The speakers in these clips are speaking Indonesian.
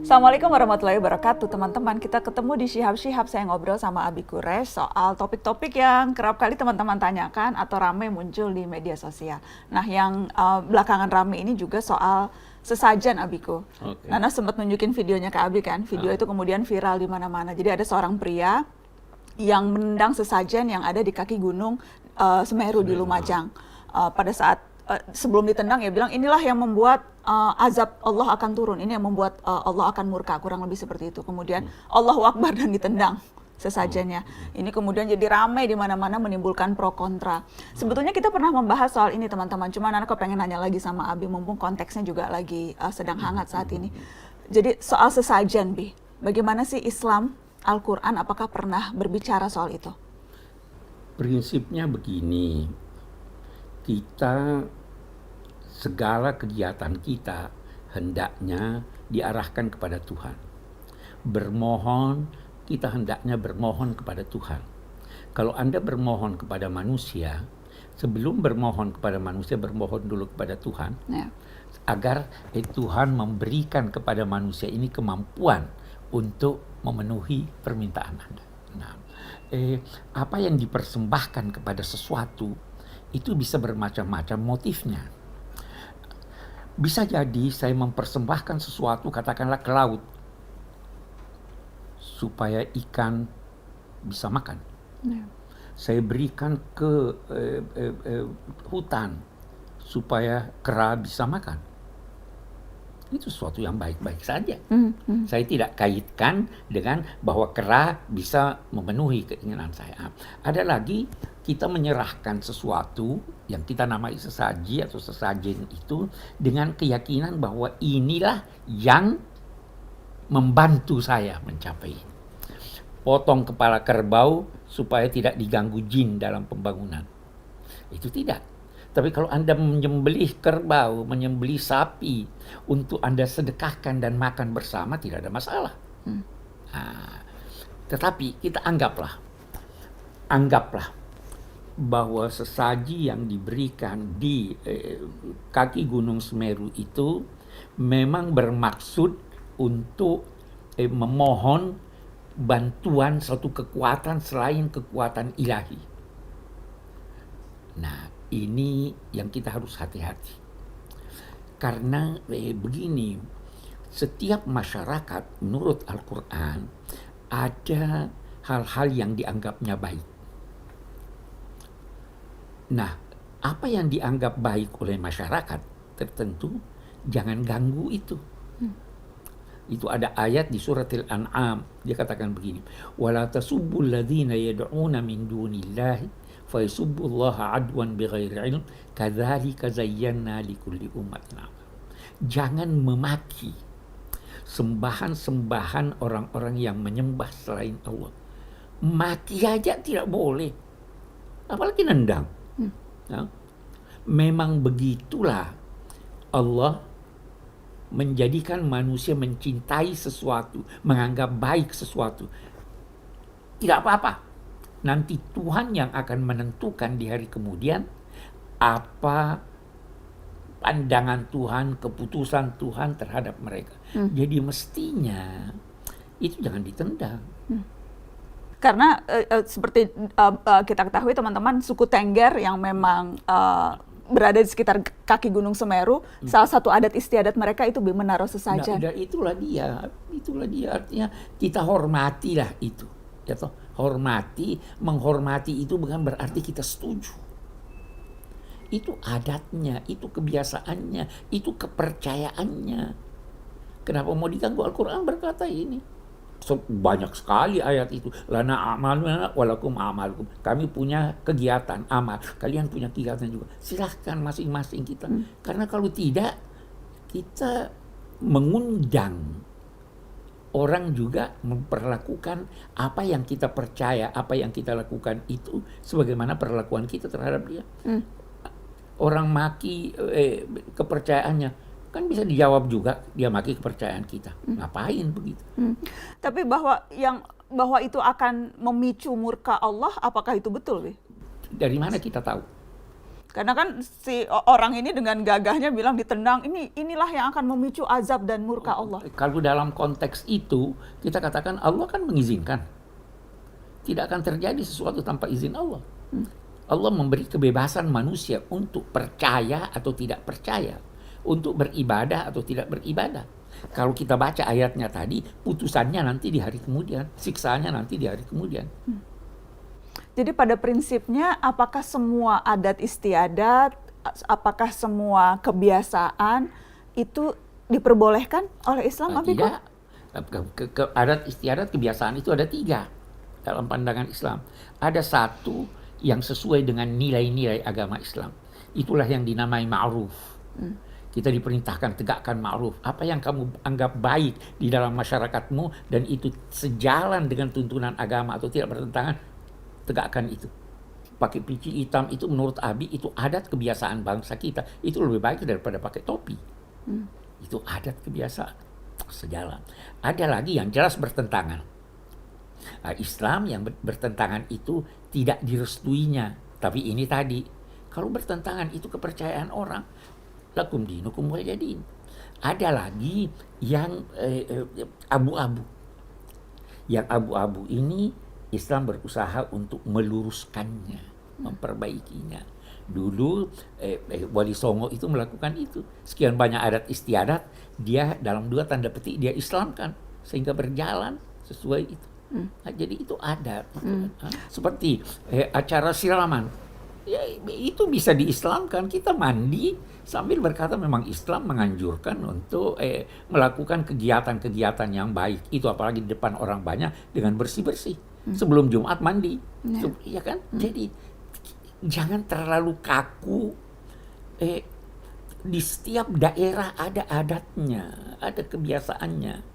Assalamualaikum warahmatullahi wabarakatuh teman-teman. Kita ketemu di Shihab-Shihab, saya ngobrol sama Abi Quraish soal topik-topik yang kerap kali teman-teman tanyakan atau ramai muncul di media sosial. Nah yang belakangan ramai ini juga soal sesajen, Abiku. Nana sempat nunjukin videonya ke Abi kan, video itu kemudian viral di mana-mana. Jadi ada seorang pria yang menendang sesajen yang ada di kaki gunung Semeru di Lumajang. Pada saat sebelum ditendang ya bilang inilah yang membuat azab Allah akan turun, ini yang membuat Allah akan murka, kurang lebih seperti itu. Kemudian Allahu Akbar dan ditendang sesajennya. Ini kemudian jadi ramai di mana-mana, menimbulkan pro kontra. Sebetulnya kita pernah membahas soal ini teman-teman, cuma Nana kok pengen nanya lagi sama Abi, mumpung konteksnya juga lagi sedang hangat saat ini. Jadi soal sesajen, Bi, bagaimana sih Islam, Al-Quran, apakah pernah berbicara soal itu? Prinsipnya begini, kita segala kegiatan kita hendaknya diarahkan kepada Tuhan. Bermohon, kita hendaknya bermohon kepada Tuhan. Kalau Anda bermohon kepada manusia, sebelum bermohon kepada manusia, bermohon dulu kepada Tuhan, agar Tuhan memberikan kepada manusia ini kemampuan untuk memenuhi permintaan Anda. Nah, apa yang dipersembahkan kepada sesuatu itu bisa bermacam-macam motifnya. Bisa jadi saya mempersembahkan sesuatu, katakanlah ke laut, supaya ikan bisa makan. Saya berikan ke hutan supaya kera bisa makan. Itu sesuatu yang baik-baik saja. Saya tidak kaitkan dengan bahwa kera bisa memenuhi keinginan saya. Ada lagi, kita menyerahkan sesuatu yang kita namai sesaji atau sesajen itu dengan keyakinan bahwa inilah yang membantu saya mencapai. Potong kepala kerbau supaya tidak diganggu jin dalam pembangunan. Itu tidak. Tapi kalau Anda menyembelih kerbau, menyembelih sapi untuk Anda sedekahkan dan makan bersama, tidak ada masalah. Nah, tetapi kita anggaplah bahwa sesaji yang diberikan di kaki Gunung Semeru itu memang bermaksud untuk memohon bantuan suatu kekuatan selain kekuatan ilahi. Nah, ini yang kita harus hati-hati. Karena begini, setiap masyarakat menurut Al-Quran ada hal-hal yang dianggapnya baik. Nah, apa yang dianggap baik oleh masyarakat tertentu, jangan ganggu itu. Itu ada ayat di surat Al-An'am, dia katakan begini, وَلَا تَسُبُّوا الَّذِينَ يَدْعُونَ مِن دُونِ اللَّهِ فَيَسُبُّوا اللَّهَ عَدْوًا بِغَيْرِ عِلْمٍ كَذَلِكَ زَيَّنَّا لِكُلِّ أُمَّةٍ عَمَلًا. Jangan memaki sembahan-sembahan orang-orang yang menyembah selain Allah. Maki aja tidak boleh, apalagi nendang. Ya. Memang begitulah Allah menjadikan manusia mencintai sesuatu, menganggap baik sesuatu. Tidak apa-apa. Nanti Tuhan yang akan menentukan di hari kemudian apa pandangan Tuhan, keputusan Tuhan terhadap mereka. Jadi mestinya itu jangan ditendang. Karena seperti kita ketahui teman-teman, suku Tengger yang memang berada di sekitar kaki Gunung Semeru, salah satu adat istiadat mereka itu menaruh sesajen. Nah, itulah dia artinya kita hormatilah itu. Ya toh, menghormati itu bukan berarti kita setuju. Itu adatnya, itu kebiasaannya, itu kepercayaannya. Kenapa mau diganggu? Al-Quran berkata ini. Banyak sekali ayat itu. Lana a'maluna walakum a'malukum. Kami punya kegiatan amal, kalian punya kegiatan juga. Silahkan masing-masing kita. Karena kalau tidak, kita mengundang orang juga memperlakukan apa yang kita percaya, apa yang kita lakukan itu sebagaimana perlakuan kita terhadap dia. Orang maki kepercayaannya, kan bisa dijawab juga, dia maki kepercayaan kita. Ngapain begitu? Tapi bahwa itu akan memicu murka Allah, apakah itu betul, Bi? Dari mana kita tahu? Karena kan si orang ini dengan gagahnya bilang ditendang, inilah yang akan memicu azab dan murka Allah. Kalau dalam konteks itu kita katakan Allah kan mengizinkan. Tidak akan terjadi sesuatu tanpa izin Allah. Allah memberi kebebasan manusia untuk percaya atau tidak percaya, untuk beribadah atau tidak beribadah. Kalau kita baca ayatnya tadi, putusannya nanti di hari kemudian, siksaannya nanti di hari kemudian. Jadi pada prinsipnya apakah semua adat istiadat, apakah semua kebiasaan itu diperbolehkan oleh Islam, Abi? Tidak. Adat istiadat kebiasaan itu ada 3 dalam pandangan Islam. Ada 1 yang sesuai dengan nilai-nilai agama Islam. Itulah yang dinamai ma'ruf. Kita diperintahkan tegakkan ma'ruf. Apa yang kamu anggap baik di dalam masyarakatmu dan itu sejalan dengan tuntunan agama atau tidak bertentangan, tegakkan itu. Pakai peci hitam itu menurut Abi itu adat kebiasaan bangsa kita. Itu lebih baik daripada pakai topi. Itu adat kebiasaan. Sejalan. Ada lagi yang jelas bertentangan. Islam yang bertentangan itu tidak direstuinya. Tapi ini tadi, kalau bertentangan itu kepercayaan orang. Lakum dinukum waliya din. Ada lagi yang abu-abu. Yang abu-abu ini Islam berusaha untuk meluruskannya, memperbaikinya. Dulu Wali Songo itu melakukan itu. Sekian banyak adat istiadat, dia dalam 2 tanda petik dia Islamkan sehingga berjalan sesuai itu. Nah, jadi itu adat. Seperti acara siraman. Ya, itu bisa diislamkan. Kita mandi sambil berkata memang Islam menganjurkan untuk melakukan kegiatan-kegiatan yang baik. Itu apalagi di depan orang banyak dengan bersih-bersih. Sebelum Jumat mandi. Ya kan? Jadi jangan terlalu kaku. Di setiap daerah ada adatnya, ada kebiasaannya.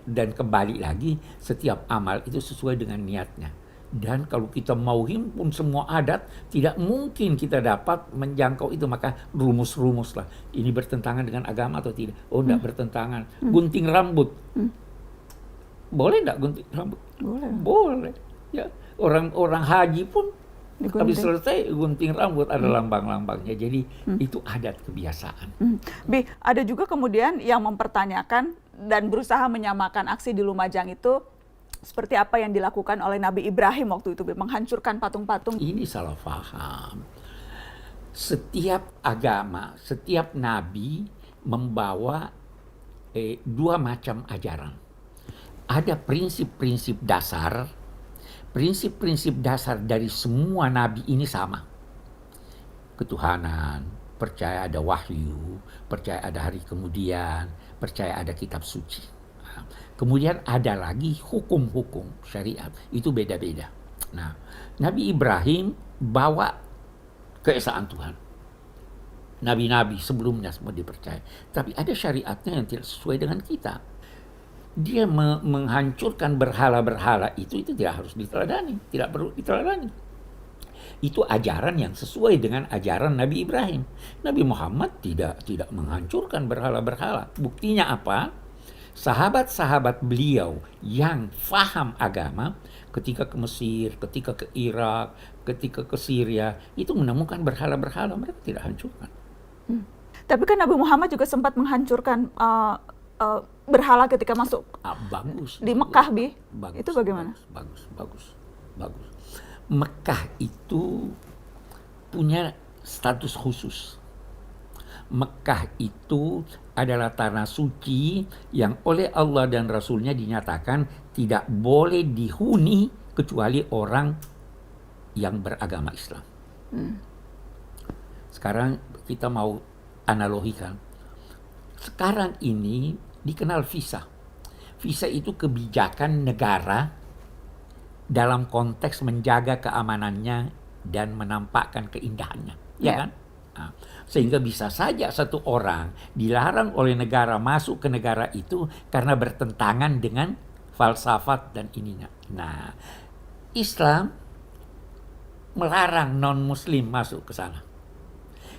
Dan kembali lagi, setiap amal itu sesuai dengan niatnya. Dan kalau kita mau himpun semua adat, tidak mungkin kita dapat menjangkau itu. Maka rumus-rumus lah. Ini bertentangan dengan agama atau tidak? Oh, tidak bertentangan. Gunting rambut. Boleh tidak gunting rambut? Boleh. Ya, orang haji pun habis selesai gunting rambut ada lambang-lambangnya. Jadi itu adat kebiasaan. Bi, ada juga kemudian yang mempertanyakan dan berusaha menyamakan aksi di Lumajang itu seperti apa yang dilakukan oleh Nabi Ibrahim waktu itu, menghancurkan patung-patung. Ini salah paham. Setiap agama, setiap nabi membawa 2 macam ajaran. Ada prinsip-prinsip dasar. Prinsip-prinsip dasar dari semua nabi ini sama. Ketuhanan, percaya ada wahyu, percaya ada hari kemudian, percaya ada kitab suci. Kemudian ada lagi hukum-hukum syariat, itu beda-beda. Nah, Nabi Ibrahim bawa keesaan Tuhan. Nabi-nabi sebelumnya semua dipercaya. Tapi ada syariatnya yang tidak sesuai dengan kita. Dia menghancurkan berhala-berhala itu tidak harus diteladani, tidak perlu diteladani. Itu ajaran yang sesuai dengan ajaran Nabi Ibrahim. Nabi Muhammad tidak menghancurkan berhala-berhala. Buktinya apa? Sahabat-sahabat beliau yang faham agama ketika ke Mesir, ketika ke Irak, ketika ke Syria, itu menemukan berhala-berhala, mereka tidak hancurkan. Tapi kan Nabi Muhammad juga sempat menghancurkan berhala ketika masuk Bagus. di Mekah, Bi. Bagus, itu bagaimana? Bagus. Mekah itu punya status khusus. Mekah itu adalah tanah suci yang oleh Allah dan Rasulnya dinyatakan tidak boleh dihuni kecuali orang yang beragama Islam. Sekarang kita mau analogikan. Sekarang ini dikenal visa. Visa itu kebijakan negara dalam konteks menjaga keamanannya dan menampakkan keindahannya. Ya kan? Nah, sehingga bisa saja satu orang dilarang oleh negara masuk ke negara itu karena bertentangan dengan falsafat dan ininya. Nah, Islam melarang non-muslim masuk ke sana.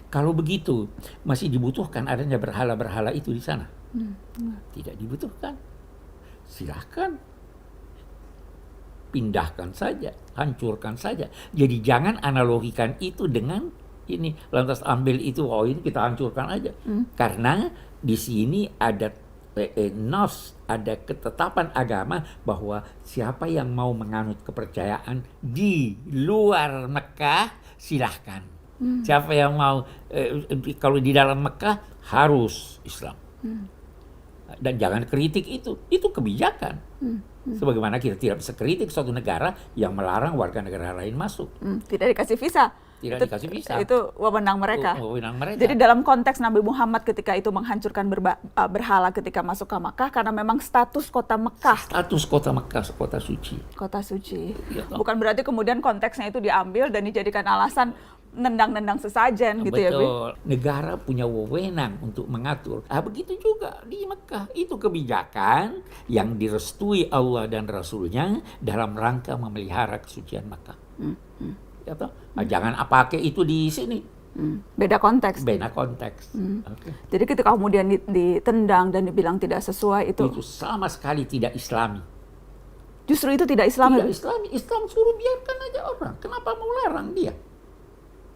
Kalau begitu, masih dibutuhkan adanya berhala-berhala itu di sana? Tidak dibutuhkan. Silahkan. Pindahkan saja, hancurkan saja. Jadi jangan analogikan itu dengan ini lantas ambil itu, oh ini kita hancurkan aja. Karena di sini ada nos, ada ketetapan agama bahwa siapa yang mau menganut kepercayaan di luar Mekah silahkan. Siapa yang mau kalau di dalam Mekah harus Islam. Dan jangan kritik itu kebijakan. Sebagaimana kita tidak bisa kritik suatu negara yang melarang warga negara lain masuk. Tidak dikasih visa. Tidak dikasih visa. Itu wewenang mereka. Wewenang mereka. Jadi dalam konteks Nabi Muhammad ketika itu menghancurkan berhala ketika masuk ke Makkah karena memang status kota Mekah. Status kota Mekah, kota suci. Kota suci. Ya, Bukan berarti kemudian konteksnya itu diambil dan dijadikan alasan nendang-nendang sesajen gitu ya, Bi? Betul. Negara punya wewenang untuk mengatur. Begitu juga di Mekah. Itu kebijakan yang direstui Allah dan Rasulnya dalam rangka memelihara kesucian Mekah. Ya toh? Jangan pakai itu di sini. Beda konteks. Beda konteks. Okay. Jadi ketika kemudian ditendang dan dibilang tidak sesuai itu sama sekali tidak Islami. Justru itu tidak Islami. Tidak Islami. Islam suruh biarkan aja orang. Kenapa mau larang dia?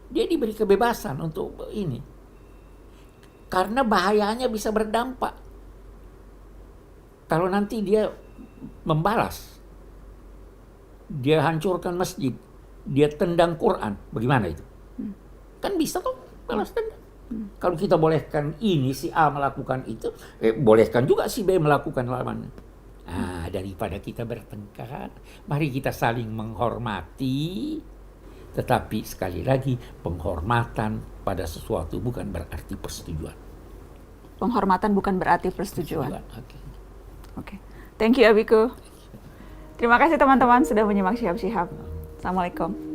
Dia diberi kebebasan untuk ini. Karena bahayanya bisa berdampak. Kalau nanti dia membalas, dia hancurkan masjid, dia tendang Quran, bagaimana itu? Kan bisa tuh balas tendang. Kalau kita bolehkan ini si A melakukan itu, bolehkan juga si B melakukan lawannya. Daripada kita bertengkar, mari kita saling menghormati. Tetapi sekali lagi penghormatan pada sesuatu bukan berarti persetujuan. Penghormatan bukan berarti persetujuan. Oke. Thank you Abiku. Terima kasih teman-teman sudah menyimak Syihab-Syihab. Assalamualaikum.